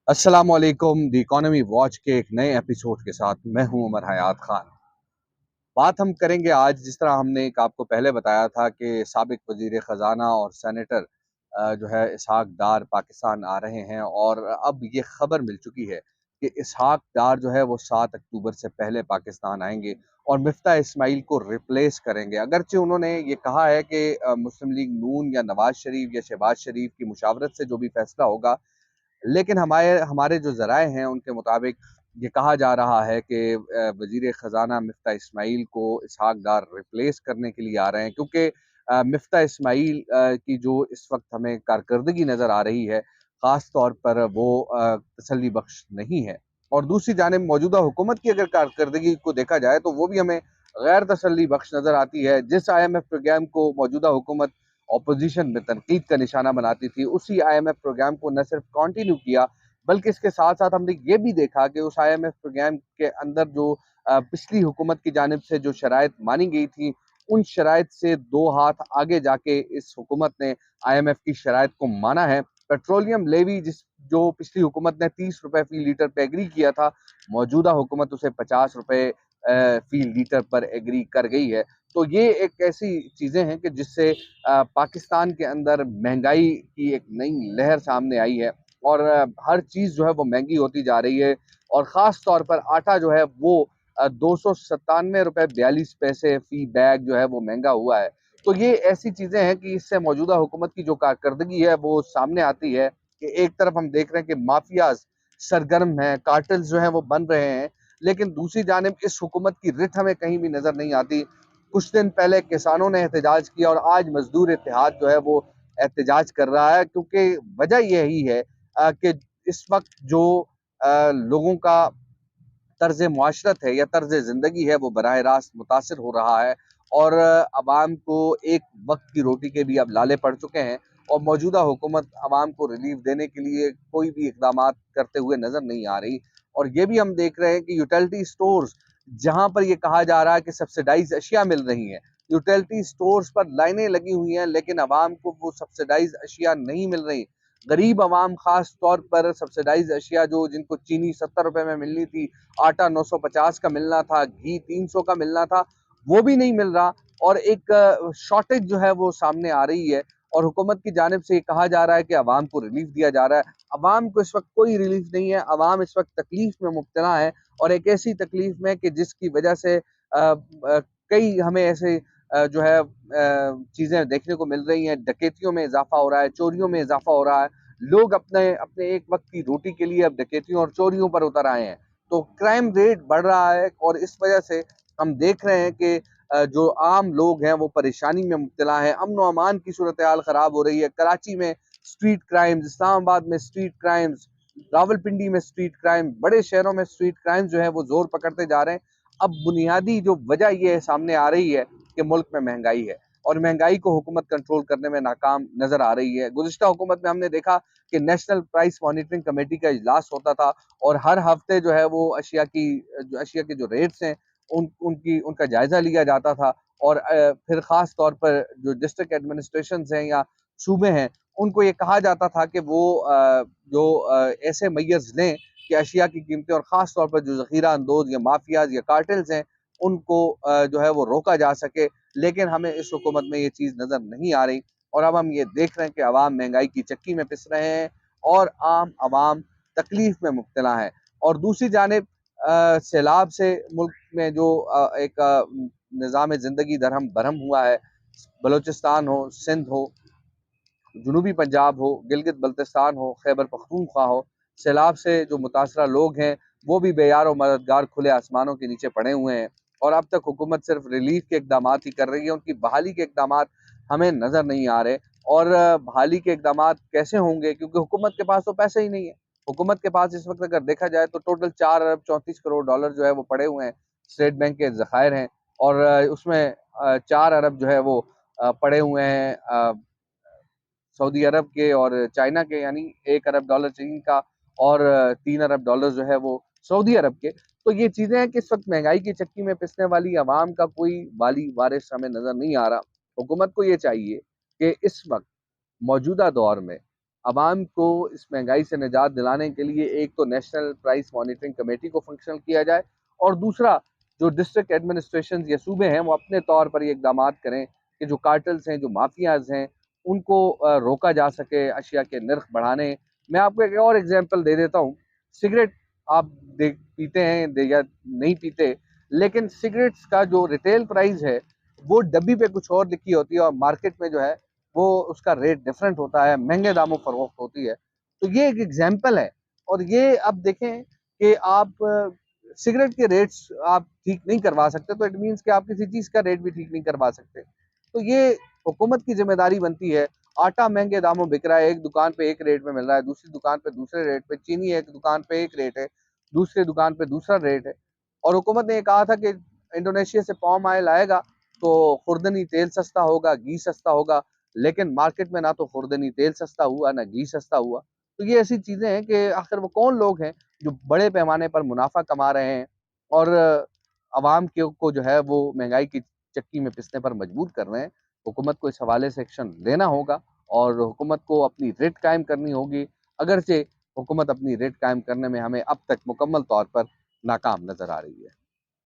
अस्सलामुअलैकुम the economy watch के एक नए एपिसोड के साथ मैं हूं उमर हयात खान। बात हम करेंगे आज, जिस तरह हमने एक आपको पहले बताया था कि साबिक वजीर ख़जाना और सेनेटर जो है इसहाक डार पाकिस्तान आ रहे हैं, और अब ये खबर मिल चुकी है कि इसहाक डार जो है वो 7 अक्टूबर से पहले पाकिस्तान आएंगे और मिफ्ता इस्माइल को रिप्लेस करेंगे। अगरचे उन्होंने ये कहा है कि मुस्लिम लीग नून या नवाज शरीफ या शहबाज शरीफ की मुशावरत से जो भी फैसला होगा, लेकिन हमारे हमारे जो ज़राए हैं उनके मुताबिक ये कहा जा रहा है कि वज़ीर ख़ज़ाना मिफ्ता इस्माइल को इसहाक डार रिप्लेस करने के लिए आ रहे हैं, क्योंकि मिफ्ता इस्माइल की जो इस वक्त हमें कारकर्दगी नज़र आ रही है, ख़ास तौर पर वो तसल्ली बख्श नहीं है। और दूसरी जानिब मौजूदा हुकूमत की अगर कारकर्दगी को देखा जाए तो वो भी हमें गैर तसल्ली बख्श नज़र आती है। जिस IMF प्रोग्राम को मौजूदा हुकूमत ऑपोजिशन में तनकीद का निशाना बनाती थी, उसी IMF प्रोग्राम को न सिर्फ कंटिन्यू किया, बल्कि इसके साथ साथ हमने ये भी देखा कि उस IMF प्रोग्राम के अंदर जो पिछली हुकूमत की जानिब से जो शराइत मानी गई थी, उन शराइत से दो हाथ आगे जाके इस हुकूमत ने IMF की शराइत को माना है। पेट्रोलियम लेवी जो पिछली हुकूमत ने 30 रुपए फी लीटर पर एग्री किया था, मौजूदा हुकूमत उसे 50 रुपए फी लीटर पर एग्री कर गई है। तो ये एक ऐसी चीज़ें हैं कि जिससे पाकिस्तान के अंदर महंगाई की एक नई लहर सामने आई है, और हर चीज़ जो है वो महंगी होती जा रही है, और ख़ास तौर पर आटा जो है वो 297 रुपए 42 पैसे फी बैग जो है वो महंगा हुआ है। तो ये ऐसी चीज़ें हैं कि इससे मौजूदा हुकूमत की जो कारकर्दगी है वो सामने आती है कि एक तरफ हम देख रहे हैं कि माफियाज सरगर्म हैं, कार्टल्स जो हैं वो बन रहे हैं, लेकिन दूसरी जानिब इस हुकूमत की रिथ हमें कहीं भी नज़र नहीं आती। कुछ दिन पहले किसानों ने एहतजाज किया और आज मजदूर इत्तेहाद जो है वो एहतजाज कर रहा है, क्योंकि वजह यही है कि इस वक्त जो लोगों का तर्ज मुआशरत है या तर्ज ज़िंदगी है वो बराह रास्त मुतासर हो रहा है, और अवाम को एक वक्त की रोटी के भी अब लाले पड़ चुके हैं, और मौजूदा हुकूमत अवाम को रिलीफ देने के लिए कोई भी इकदाम करते हुए नज़र नहीं आ रही। और ये भी हम देख रहे हैं कि यूटिलिटी स्टोर्स, जहाँ पर ये कहा जा रहा है कि सब्सिडाइज अशिया मिल रही हैं, यूटिलिटी स्टोर्स पर लाइनें लगी हुई हैं, लेकिन अवाम को वो सब्सिडाइज अशिया नहीं मिल रही। गरीब अवाम खास तौर पर सब्सिडाइज अशिया जो जिनको चीनी 70 रुपए में मिलनी थी, आटा 950 का मिलना था, घी 300 का मिलना था, वो भी नहीं मिल रहा, और एक शॉर्टेज जो है वो सामने आ रही है। और हुकूमत की जानिब से ये कहा जा रहा है कि अवाम को रिलीफ दिया जा रहा है। अवाम को इस वक्त कोई रिलीफ नहीं है, अवाम इस वक्त तकलीफ में मुब्तला है, और एक ऐसी तकलीफ में कि जिसकी वजह से कई हमें ऐसे जो है चीज़ें देखने को मिल रही हैं। डकैतियों में इजाफा हो रहा है, चोरियों में इजाफा हो रहा है। लोग अपने अपने एक वक्त की रोटी के लिए अब डकैतियों और चोरियों पर उतर आए हैं। तो क्राइम रेट बढ़ रहा है, और इस वजह से हम देख रहे हैं कि जो आम लोग हैं वो परेशानी में मुब्तला हैं। अमन व अमान की सूरत हाल ख़राब हो रही है। कराची में स्ट्रीट क्राइम्स, इस्लामाबाद में स्ट्रीट क्राइम्स, रावलपिंडी में स्ट्रीट क्राइम, बड़े शहरों में स्ट्रीट क्राइम्स जो है वो जोर पकड़ते जा रहे हैं। अब बुनियादी जो वजह ये सामने आ रही है कि मुल्क में महंगाई है, और महंगाई को हुकूमत कंट्रोल करने में नाकाम नजर आ रही है। गुज़िश्ता हुकूमत में हमने देखा कि नेशनल प्राइस मॉनिटरिंग कमेटी का इजलास होता था, और हर हफ्ते जो है वो अशिया के जो रेट्स हैं उनका जायजा लिया जाता था, और फिर खास तौर पर जो डिस्ट्रिक्ट एडमिनिस्ट्रेशन हैं या सूबे हैं, उनको ये कहा जाता था कि वो ऐसे मैयर्स लें कि अशिया की कीमतें, और ख़ास तौर पर जो ज़ख़ीरा अंदोज़ या माफियाज या कार्टेल्स हैं, उनको जो है वो रोका जा सके। लेकिन हमें इस हुकूमत में ये चीज़ नज़र नहीं आ रही, और अब हम ये देख रहे हैं कि अवाम महंगाई की चक्की में पिस रहे हैं, और आम अवाम तकलीफ में मुब्तला है। और दूसरी जानिब सैलाब से मुल्क में जो एक निज़ाम ज़िंदगी दरहम बरहम हुआ है, बलूचिस्तान हो, सिंध हो, जनूबी पंजाब हो, गिलगित बल्तिस्तान हो, खैबर पख्तूनख्वा हो, सैलाब से जो मुतासरा लोग हैं वो भी बेयार और मददगार खुले आसमानों के नीचे पड़े हुए हैं, और अब तक हुकूमत सिर्फ रिलीफ के इकदाम ही कर रही है, उनकी बहाली के इकदाम हमें नज़र नहीं आ रहे। और बहाली के इकदाम कैसे होंगे, क्योंकि हुकूमत के पास तो पैसे ही नहीं है। हुकूमत के पास इस वक्त अगर देखा जाए तो टोटल 4 अरब 34 करोड़ डॉलर जो है वो पड़े हुए हैं, स्टेट बैंक के ज़खायर हैं, और उसमें 4 अरब जो है वो पड़े हुए हैं सऊदी अरब के और चाइना के, यानी 1 अरब डॉलर चीन का, और 3 अरब डॉलर जो है वो सऊदी अरब के। तो ये चीज़ें हैं कि इस वक्त महंगाई की चक्की में पिसने वाली आवाम का कोई वाली वारिस हमें नज़र नहीं आ रहा। हुकूमत को ये चाहिए कि इस वक्त मौजूदा दौर में आवाम को इस महंगाई से निजात दिलाने के लिए एक तो नेशनल प्राइस मॉनिटरिंग कमेटी को फंक्शनल किया जाए, और दूसरा जो डिस्ट्रिक्ट एडमिनिस्ट्रेशन या सूबे हैं वो अपने तौर पर ये इकदाम करें कि जो कार्टल्स हैं, जो माफियाज हैं, उनको रोका जा सके अशिया के नर्ख बढ़ाने। मैं आपको एक और एग्जांपल दे देता हूँ। सिगरेट आप पीते हैं या नहीं पीते, लेकिन सिगरेट्स का जो रिटेल प्राइस है वो डब्बी पे कुछ और लिखी होती है और मार्केट में जो है वो उसका रेट डिफरेंट होता है, महंगे दामों फरोख्त होती है। तो ये एक एग्जाम्पल है। और ये अब देखें कि आप सिगरेट के रेट्स आप ठीक नहीं करवा सकते, तो इट मीन्स कि आप किसी चीज़ का रेट भी ठीक नहीं करवा सकते। तो ये हुकूमत की जिम्मेदारी बनती है। आटा महंगे दामों बिक रहा है, एक दुकान पे एक रेट में मिल रहा है, दूसरी दुकान पे दूसरे रेट पे। चीनी एक दुकान पे एक रेट है, दूसरी दुकान पे दूसरा रेट है। और हुकूमत ने ये कहा था कि इंडोनेशिया से पाम ऑयल आएगा तो खुर्दनी तेल सस्ता होगा, घी सस्ता होगा, लेकिन मार्केट में ना तो खुर्दनी तेल सस्ता हुआ, ना घी सस्ता हुआ। तो ये ऐसी चीज़ें हैं कि आखिर वो कौन लोग हैं जो बड़े पैमाने पर मुनाफा कमा रहे हैं और आवाम को जो है वो महंगाई की चक्की में पिसने पर मजबूर कर रहे हैं। हुकूमत को इस हवाले से एक्शन लेना होगा और हुकूमत को अपनी रेट कायम करनी होगी। अगरचे हुकूमत अपनी रेट कायम करने में हमें अब तक मुकम्मल तौर पर नाकाम नज़र आ रही है।